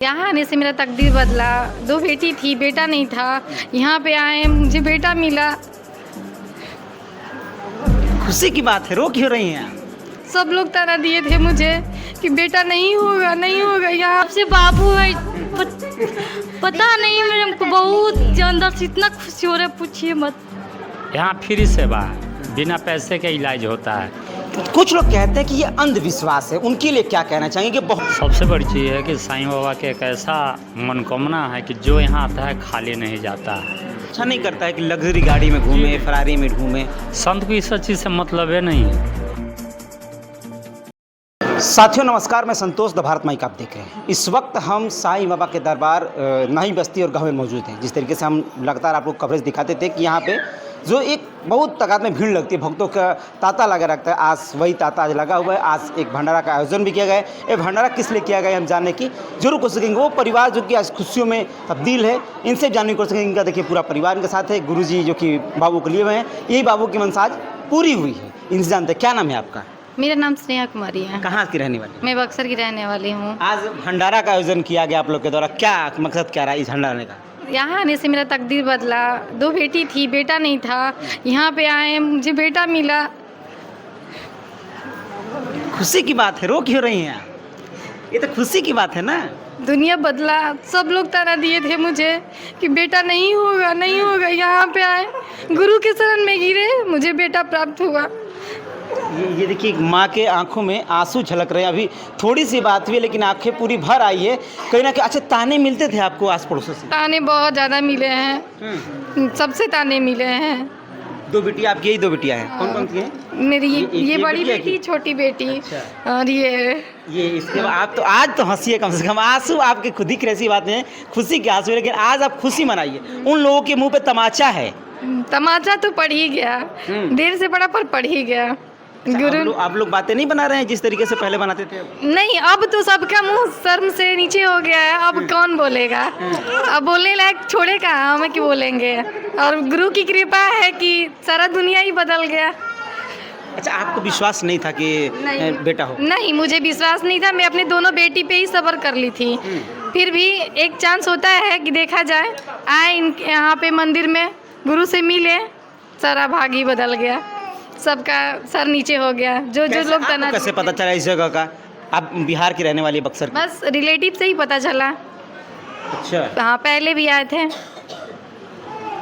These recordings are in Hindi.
यहाँ आने से मेरा तकदीर बदला। 2 बेटी थी, बेटा नहीं था। यहाँ पे आए, मुझे बेटा मिला। खुशी की बात है, रो क्यों रही हैं आप? सब लोग ताना दिए थे मुझे कि बेटा नहीं होगा, नहीं होगा। यहाँ आपसे बाबू है, पता नहीं मेरे को बहुत अंदर से इतना खुशी हो रहा है, पूछिए मत। यहाँ फ्री सेवा बिना पैसे के इलाज होता है। कुछ लोग कहते हैं कि ये अंधविश्वास है, उनके लिए क्या कहना चाहेंगे? कि बहुत सबसे बड़ी चीज़ है कि साईं बाबा के एक ऐसा मनोकामना है कि जो यहाँ आता है खाली नहीं जाता है। अच्छा नहीं करता है कि लग्जरी गाड़ी में घूमे, फरारी में घूमे। संत को इस चीज़ से मतलब है नहीं है। साथियों नमस्कार, मैं संतोष द भारत माइक आप देख रहे हैं। इस वक्त हम साईं बाबा के दरबार नाई बस्ती और गाँव में मौजूद हैं। जिस तरीके से हम लगातार आपको कवरेज दिखाते थे कि यहाँ पे जो एक बहुत तादाद में भीड़ लगती है, भक्तों का तांता लगा रखता है। आज वही तांता आज लगा हुआ है। आज एक भंडारा का आयोजन भी किया गया है। ये भंडारा किस लिए किया गया है हम जानने की जरूर कोशिश करेंगे। वो परिवार जो कि आज खुशियों में तब्दील है, इनसे जानने की कोशिश करेंगे। इनका देखिए पूरा परिवार इनके साथ है। गुरुजी जो कि बाबू को लिए हुए हैं, यही बाबू की मनसा आज पूरी हुई है। इनसे जानते हैं क्या नाम है आपका? मेरा नाम स्नेहा कुमारी है। कहाँ की रहने वाली? मैं बक्सर की रहने वाली हूँ। आज भंडारा का आयोजन किया गया आप लोग के द्वारा, क्या मकसद क्या रहा इस भंडारे का? यहाँ आने से मेरा तकदीर बदला। 2 बेटी थी, बेटा नहीं था। यहाँ पे आए, मुझे बेटा मिला। खुशी की बात है, रो क्यों रही हैं आप? ये तो खुशी की बात है ना। दुनिया बदला। सब लोग ताना दिए थे मुझे कि बेटा नहीं होगा, नहीं होगा। यहाँ पे आए, गुरु के शरण में गिरे, मुझे बेटा प्राप्त हुआ। ये देखिए माँ के आंखों में आंसू झलक रहे हैं। अभी थोड़ी सी बात हुई है लेकिन आंखें पूरी भर आई है कहीं ना कहीं। अच्छा, ताने मिलते थे आपको आस पड़ोसों से? ताने बहुत ज़्यादा मिले हैं, सबसे ताने मिले हैं। 2 बेटी आपकी? यही 2 बेटियाँ हैं? कौन कौन सी हैं? मेरी ये बड़ी बेटी है बेटी, छोटी बेटी। अच्छा। और ये इसके बाद आप तो आज तो हंसी है कम से कम। आंसू आपके खुद ही की ऐसी बात है, खुशी के आंसू, लेकिन आज आप खुशी मनाइए। उन लोगों के मुंह पे तमाचा है। तमाचा तो पड़ ही गया, देर से पड़ा पर पड़ ही गया। गुरु आप लोग बातें नहीं बना रहे हैं जिस तरीके से पहले बनाते थे? नहीं, अब तो सबका मुंह शर्म से नीचे हो गया है। अब कौन बोलेगा? अब बोलने लायक छोड़े कहाँ, हमें क्यों बोलेंगे? और गुरु की कृपा है कि सारा दुनिया ही बदल गया। अच्छा, आपको विश्वास नहीं था कि बेटा हो? नहीं, मुझे विश्वास नहीं था। मैं अपने दोनों बेटी पे ही सब्र कर ली थी। फिर भी एक चांस होता है कि देखा जाए। आए इनके यहाँ पे मंदिर में, गुरु से मिले, सारा भाग ही बदल गया। सबका सर नीचे हो गया। जो लोग तना। कैसे पता चला इस जगह का? आप बिहार की रहने वाली, बक्सर की? बस रिलेटिव से ही पता चला। अच्छा। हाँ, पहले भी आए थे।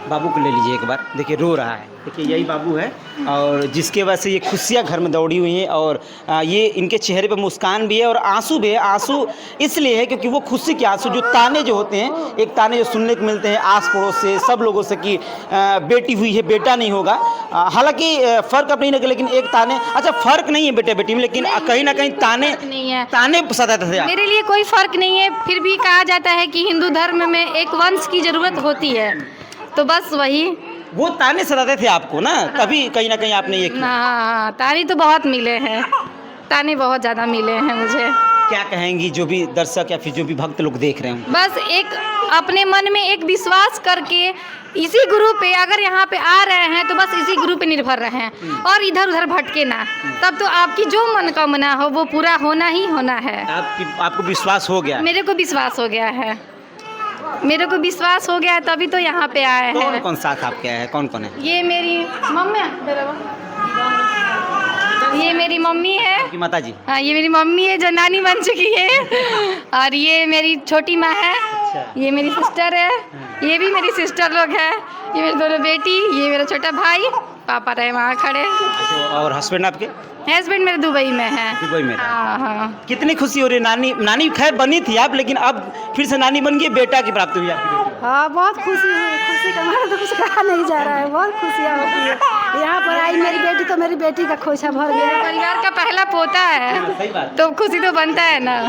बाबू को ले लीजिए एक बार। देखिए रो रहा है। देखिए यही बाबू है और जिसके वजह से ये खुशियाँ घर में दौड़ी हुई हैं। और ये इनके चेहरे पे मुस्कान भी है और आंसू भी है। आंसू इसलिए है क्योंकि वो खुशी के आंसू, जो ताने जो होते हैं, एक ताने जो सुनने को मिलते हैं आस पड़ोस से, सब लोगों से कि बेटी हुई है, बेटा नहीं होगा। हालांकि फ़र्क अब नहीं लगे, लेकिन एक ताने, अच्छा फ़र्क नहीं है बेटे बेटी में, लेकिन कहीं ना कहीं ताने नहीं है। ताने सताते थे। मेरे लिए कोई फर्क नहीं है। फिर भी कहा जाता है कि हिंदू धर्म में एक वंश की जरूरत होती है, तो बस वही। वो ताने सताते थे आपको ना, तभी कहीं ना कहीं आपने ये किया। हाँ, ताने तो बहुत मिले हैं, ताने बहुत ज़्यादा मिले हैं मुझे। क्या कहेंगी जो भी दर्शक या फिर जो भी भक्त लोग देख रहे हैं? बस एक अपने मन में एक विश्वास करके इसी गुरु पे अगर यहाँ पे आ रहे हैं तो बस इसी गुरु पे निर्भर रहें और इधर उधर भटके ना। तब तो आपकी जो मनोकामना हो वो पूरा होना ही होना है। आपको विश्वास हो गया? मेरे को विश्वास हो गया है। मेरे को विश्वास हो गया है, तभी तो यहाँ पे आए हैं। कौन कौन साथ आपके आया है? कौन कौन है? ये मेरी मम्मी, ये मेरी मम्मी है। आपकी माता जी? हाँ, ये मेरी मम्मी है जो नानी बन चुकी है। और ये मेरी छोटी माँ है। ये मेरी सिस्टर है। ये भी मेरी सिस्टर लोग है। ये मेरी दोनों बेटी, ये मेरा छोटा भाई, पापा रहे वहाँ खड़े। और हस्बैंड आपके? हस्बैंड मेरे दुबई में है। दुबई में? हाँ हाँ। कितनी खुशी हो रही है? नानी खैर बनी थी आप, लेकिन अब फिर से नानी बन गई, बेटा की प्राप्ति हुई आपकी बेटी? हाँ, बहुत खुशी हुई। खुशी का मारे तो कुछ कहा नहीं जा रहा है। बहुत खुशियाँ होती है। यहाँ पर आई मेरी बेटी तो मेरी बेटी का खोजा भर गया। परिवार का पहला पोता है, सही बात। तो खुशी तो बनता है ना।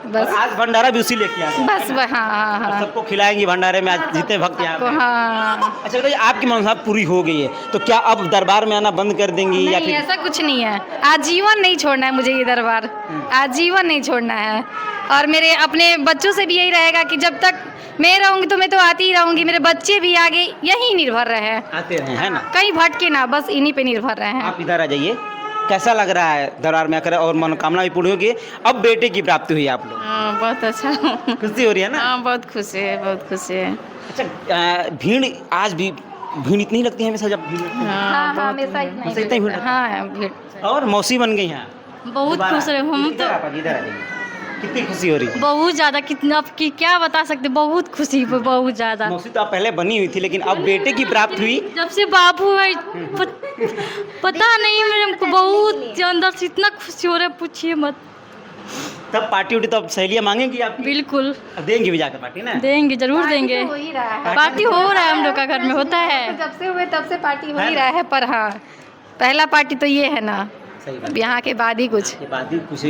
बस आज भंडारा भी उसी लेके आए? बस हाँ हाँ। सबको खिलाएंगी भंडारे में आज जितने भक्त यहाँ पे? हाँ। अच्छा बताइए, आपकी मनसा पूरी हो गई है तो क्या अब दरबार में आना बंद कर देंगी या नहीं, फिर? ऐसा कुछ नहीं है। आजीवन नहीं छोड़ना है मुझे ये दरबार, आजीवन नहीं छोड़ना है। और मेरे अपने बच्चों से भी यही रहेगा कि जब तक मैं रहूँगी तो मैं तो आती ही रहूँगी। मेरे बच्चे भी आगे यही निर्भर रहे, आते रहे, है ना? कहीं भटके ना, बस इन्हीं पे निर्भर रहे हैं। आप इधर आ जाइए। कैसा लग रहा है दरबार में आकर और मनोकामना भी पूर्ण होगी? अब बेटे की प्राप्ति हुई आप लोग, हाँ बहुत अच्छा। खुशी हो रही है ना? हाँ बहुत खुशी है, बहुत खुशी है। अच्छा भीड़ आज भी भीड़ इतनी लगती है हमेशा जब भीड़ लगती है? हाँ हमेशा हमेशा इतना ही भीड़ लगती है? हाँ भीड़। और मौसी बन गई हैं बहुत दोबारा? खुश रहे हम इधर तो, आप आइए, इधर आ जाइए। कितनी खुशी हो रही है? बहुत ज़्यादा, कितना अब की क्या बता सकते, बहुत खुशी, बहुत ज़्यादा। मौसी तो आप पहले बनी हुई थी लेकिन अब बेटे की प्राप्ति हुई। जब से बाबू है पता नहीं मेरे को बहुत अंदर से इतना खुशी हो रहा है, पूछिए मत। तब पार्टी उटी तो अब सहेलियाँ मांगेंगी आप? बिल्कुल देंगी भी जाकर पार्टी ना? देंगे, जरूर देंगे। हो ही रहा है, पार्टी हो रहा है हम लोग का घर में, होता है। जब से हुए तब से पार्टी हो ही रहा है, पर हाँ पहला पार्टी तो ये है ना, सही बात अब यहाँ के बाद ही कुछ के बाद ही कुछ,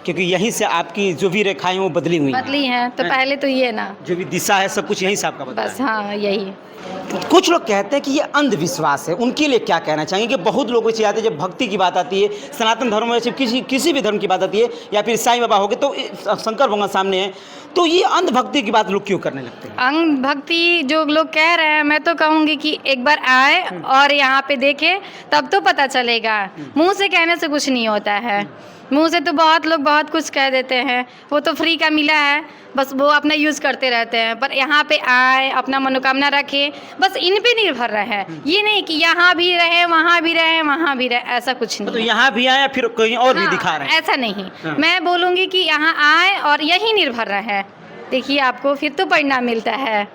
क्योंकि यहीं से आपकी जो भी रेखाएं वो बदली हुई हैं। बदली हैं, तो पहले तो ये ना, जो भी दिशा है सब कुछ यहीं से आपका बदला बस हाँ यही। है। कुछ लोग कहते हैं कि ये अंधविश्वास है, उनके लिए क्या कहना चाहेंगे? कि बहुत लोग ऐसे आते हैं जब भक्ति की बात आती है, सनातन धर्म में से किसी भी धर्म की बात आती है या फिर साईं बाबा हो गए तो शंकर भगवान सामने है, तो ये अंधभक्ति की बात लोग क्यों करने लगते हैं? अंग भक्ति जो लोग कह रहे हैं, मैं तो कहूँगी कि एक बार आए और यहाँ पे देखे तब तो पता चलेगा। मुंह से कहने से कुछ नहीं होता है, मुंह से तो बहुत लोग बहुत कुछ कह देते हैं, वो तो फ्री का मिला है, बस वो अपना यूज़ करते रहते हैं। पर यहाँ पे आए, अपना मनोकामना रखें, बस इन पे निर्भर रहे, ये नहीं कि यहाँ भी रहे वहाँ भी रहे वहाँ भी रहे, ऐसा कुछ नहीं। तो यहाँ भी आए फिर कहीं और भी हाँ, दिखा रहे हैं? ऐसा नहीं। हाँ। मैं बोलूँगी कि यहाँ आए और यही निर्भर रहे, देखिए आपको फिर तो परिणाम मिलता है।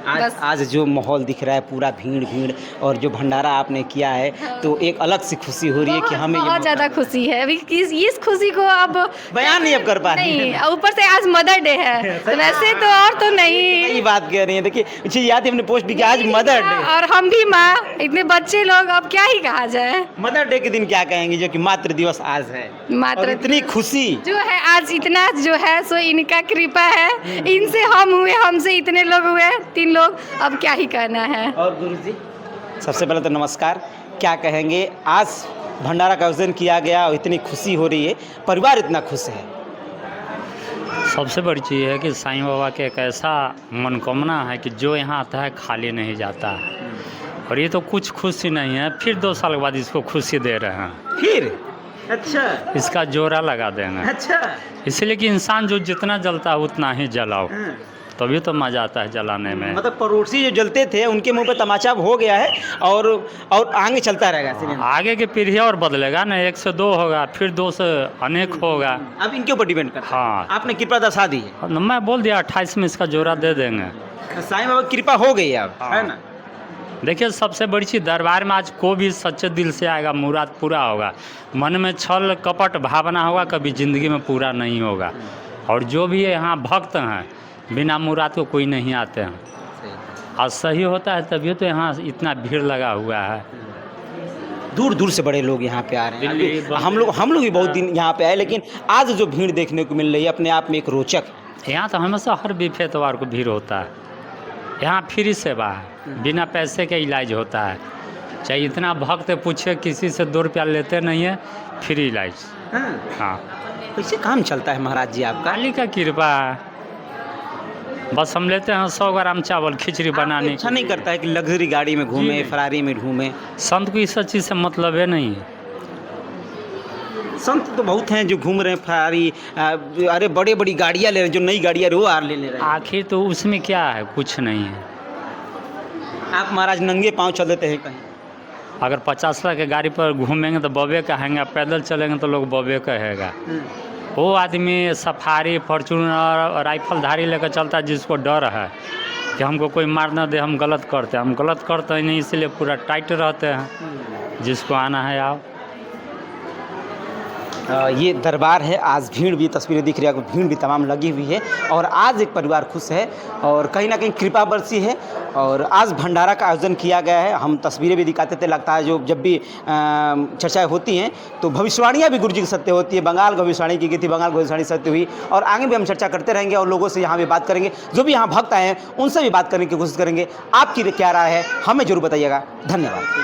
आज बस। आज जो माहौल दिख रहा है पूरा भीड़ और जो भंडारा आपने किया है तो एक अलग सी खुशी हो रही है कि हमें ये बहुत ज़्यादा खुशी है अभी, इस खुशी को अब बयान नहीं अब कर पा रही नहीं, ऊपर से आज मदर डे है, तो वैसे तो और तो नहीं। ये बात कह रही है। देखिए मुझे याद है हमने पोस्ट भी किया आज मदर डे, और हम भी माँ, इतने बच्चे लोग, अब क्या ही कहा जाए। मदर डे के दिन क्या कहेंगे जो कि मातृ दिवस आज है मातृ और इतनी खुशी? जो है आज इतना जो है सो इनका कृपा है, इनसे हम हुए, हमसे इतने लोग हुए 3 लोग, अब क्या ही कहना है। और गुरुजी सबसे पहले तो नमस्कार, क्या कहेंगे? आज भंडारा का आयोजन किया गया और इतनी खुशी हो रही है, परिवार इतना खुश है। सबसे बड़ी चीज़ है कि साईं बाबा के एक ऐसा मनोकामना है कि जो यहाँ आता है खाली नहीं जाता है। और ये तो कुछ खुशी नहीं है, फिर 2 साल के बाद इसको खुशी दे रहे हैं, फिर अच्छा इसका जोरा लगा देंगे। अच्छा इसलिए कि इंसान जो जितना जलता है उतना ही जलाओ, हाँ। तभी तो मज़ा आता है जलाने में। मतलब पड़ोसी जो जलते थे उनके मुंह पे तमाचा हो गया है और आगे चलता रहेगा सिनेमा। आगे की पीढ़ी और बदलेगा ना, 1 से 2 होगा, फिर 2 से अनेक होगा। अब इनके ऊपर डिपेंड करता है। हाँ। आपने कृपा दर्शा दी है, मैं बोल दिया 28 में इसका जोरा दे देंगे। साईं बाबा की कृपा हो गई है अब, हाँ। है ना? देखिए सबसे बड़ी चीज़, दरबार में आज कोई भी सच्चे दिल से आएगा मुराद पूरा होगा। मन में छल कपट भावना होगा कभी ज़िंदगी में पूरा नहीं होगा। और जो भी यहाँ भक्त हैं बिना मुराद को कोई नहीं आते हैं। आज सही होता है तभी तो यहाँ इतना भीड़ लगा हुआ है। दूर दूर से बड़े लोग यहाँ पे आ रहे हैं। दिल्ली, अभी हम लोग भी बहुत दिन यहाँ पे आए, लेकिन आज जो भीड़ देखने को मिल रही है अपने आप में एक रोचक है। यहाँ तो हमेशा हर बीफ एतवार को भीड़ होता है। यहाँ फ्री सेवा है, बिना पैसे के इलाज होता है। चाहे इतना भक्त पूछे, किसी से 2 रुपया लेते नहीं है, फ्री इलाज। हाँ, कैसे काम चलता है महाराज जी आपका? काली का कृपा है। बस हम लेते हैं 100 ग्राम चावल खिचड़ी बनाने। अच्छा नहीं करता है कि लग्जरी गाड़ी में घूमे, नहीं। फरारी में घूमे? संत को इस चीज़ से मतलब है नहीं है। संत तो बहुत हैं जो घूम रहे हैं फरारी, अरे बड़ी बड़ी गाड़ियाँ ले रहे हैं, जो नई गाड़ियाँ वो आर ले रहे हैं। आखिर तो उसमें क्या है, कुछ नहीं है। आप महाराज नंगे पाँव चल देते हैं कहीं? अगर 50 लाख के गाड़ी पर घूमेंगे तो बबे कहेंगे, पैदल चलेंगे तो लोग बबे कहेगा। वो आदमी सफारी फॉर्चूनर राइफलधारी लेकर चलता है जिसको डर है कि हमको कोई मार ना दे, हम गलत करते हैं। हम गलत करते हैं नहीं, इसलिए पूरा टाइट रहते हैं। जिसको आना है आओ। ये दरबार है, आज भीड़ भी, तस्वीरें दिख रही है आपको, भीड़ भी तमाम लगी हुई है और आज एक परिवार खुश है और कहीं ना कहीं कृपा बरसी है। और आज भंडारा का आयोजन किया गया है, हम तस्वीरें भी दिखाते थे। लगता है जो जब भी चर्चाएं होती हैं तो भविष्यवाणियाँ भी गुरु जी की सत्य होती है। बंगाल भविष्यवाणी की गई थी, बंगाल भविष्यवाणी सत्य हुई और आगे भी हम चर्चा करते रहेंगे और लोगों से यहाँ भी बात करेंगे, जो भी यहाँ भक्त आए हैं उनसे भी बात करने की कोशिश करेंगे। आपकी क्या राय है हमें जरूर बताइएगा। धन्यवाद।